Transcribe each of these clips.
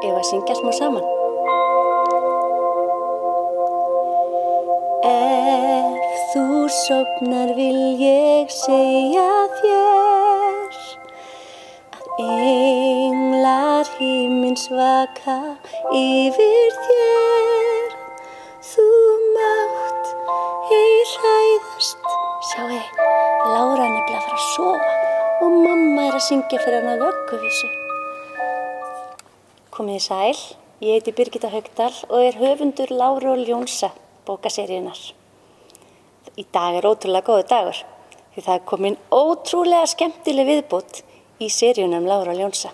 Eigum við að syngja smá saman? Ef þú sofnar vil ég segja þér að englar himins vaka yfir þér. Þú mátt ei hræðast. Sjáu, Lára er nefnilega að fara að sofa og mamma er að syngja fyrir hana vögguvísu. Komið þið sæl, ég heiti Birgitta Haukdal og er höfundur Láru og Ljónsa bókaseríunnar. Í dag er ótrúlega góður dagur því það er komin ótrúlega skemmtileg viðbót í seríunum Láru og Ljónsa.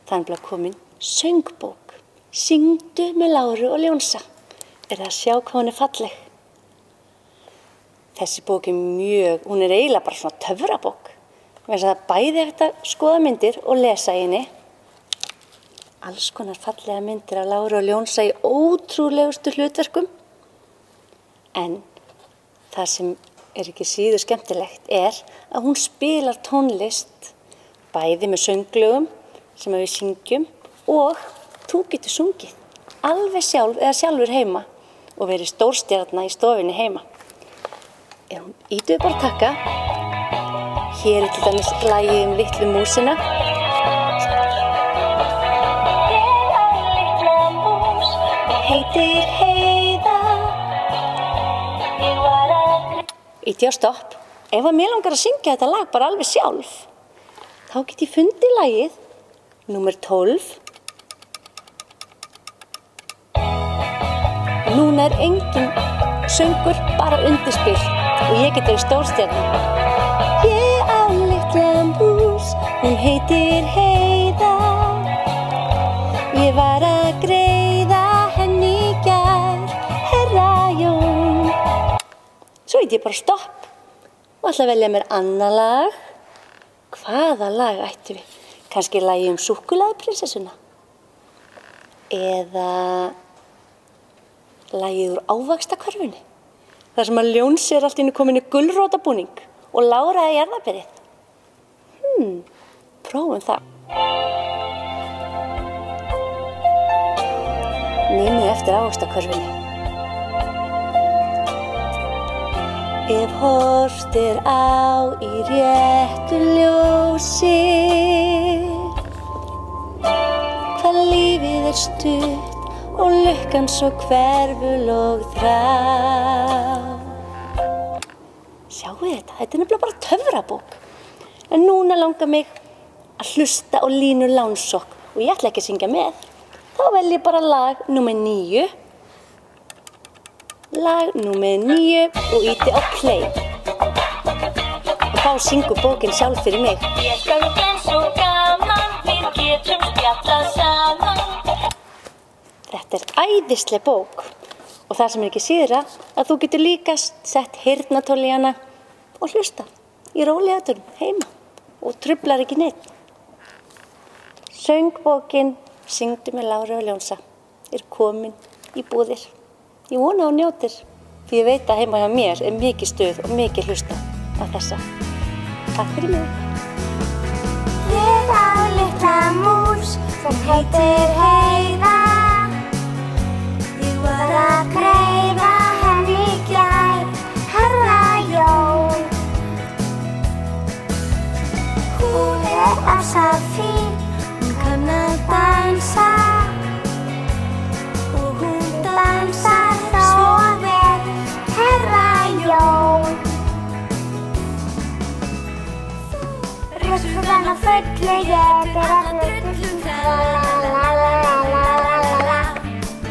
Það er komin söngbók. Syngdu með Láru og Ljónsa. Er það að sjá hvað hún er falleg? Þessi bók er hún er eiginlega bara svona töfrabók. Það er bæði hægt að skoða myndir og lesa í henni. Alls konar fallega myndir af Láru og Ljónsa í ótrúlegustu hlutverkum. En það sem er ekki síður skemmtilegt er að hún spilar tónlist bæði með sönglögum sem við syngjum og þú getur sungið alveg sjálf eða sjálfur heima og verið stórstjarna í stofinni heima. Ef hún ítu bara taka, hér er til dæmis lagið Litlu músina. Heitir Heiða. Íti á stopp. Ef að mér langar að syngja þetta lag bara alveg sjálf, þá get ég fundið lagið númer 12. Núna er engin söngur, bara undirspil og ég get verið stórstjarna. Ég á litla mús, hún heitir Heiða. Ég var að greiða henni í gær, herra Jón. Svo ég bara stopp og ætla að velja mér annað lag. Hvaða lag ættum við? Kannski lagið súkkulaðiprinsessuna? Eða lagið úr Ávaxtakörfunni? Þar sem að Ljónsi er allt í einu komin í gulrótabúning og Lára í jarðarberið. Prófum það. Nýmið eftir Ávaxtakörfunni. Ef horft er á í réttu ljósi, hvað lífið er stutt og lukkan svo hverful og þrá. Sjáu þetta er nefnilega bara töfrabók. En núna langar mig að hlusta á Línu Lánsokk og ég ætla ekki að syngja með. Þá vel ég bara lag númer 9. Lag númer 9 og íti á play. Og þá syngur bókin sjálf fyrir mig. Ég skal svo gaman, við getum spjallað saman. Þetta er æðisleg bók og það sem er ekki síðra að þú getur líka sett heyrnartól í hana og hlusta í rólegheitunum heima og truflar ekki neitt. Söngbókin Syngdu með Láru og Ljónsa er komin í búðir. Ég vona að njótir því ég veit að heima hjá mér er mikið stuð og mikið hlusta á þessa. Takk fyrir mig. Ég á litla mús sem heitir Heiða. Ég var að greiða henni í gær, herra Jón. Hún er afsað fín, hún kann að dansa og hún dansar svo vel, herra Jón. Röskfugan á fullu ég er að drullu la-la-la-la-la-la-la.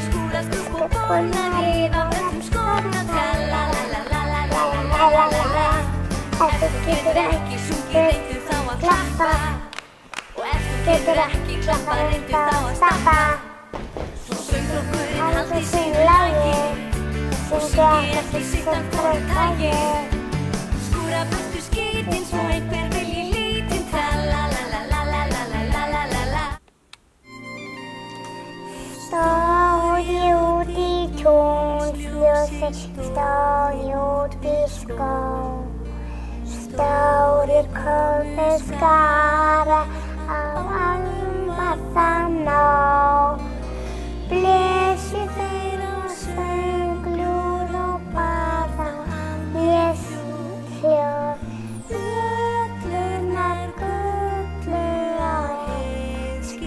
Skúlast upp og borða við á öllum skóna la-la-la-la-la-la-la. Ef þú getur ekki sungið reyndu þá að klappa. Og ef þú getur ekki klappa reyndu þá að stappa. Svo söngflokkurinn haldi sig lagi og syngi ekki sitt af hvoru tagi. Skúra burtu skítinn svo einhver vilji lítinn tra-la-la-la-la-la-la-la-la-la. Stóð ég út í túnfljósi, stóð ég út í skóg. Stórir kórnir skara á alma það nóg.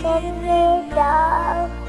Sefðu rótt.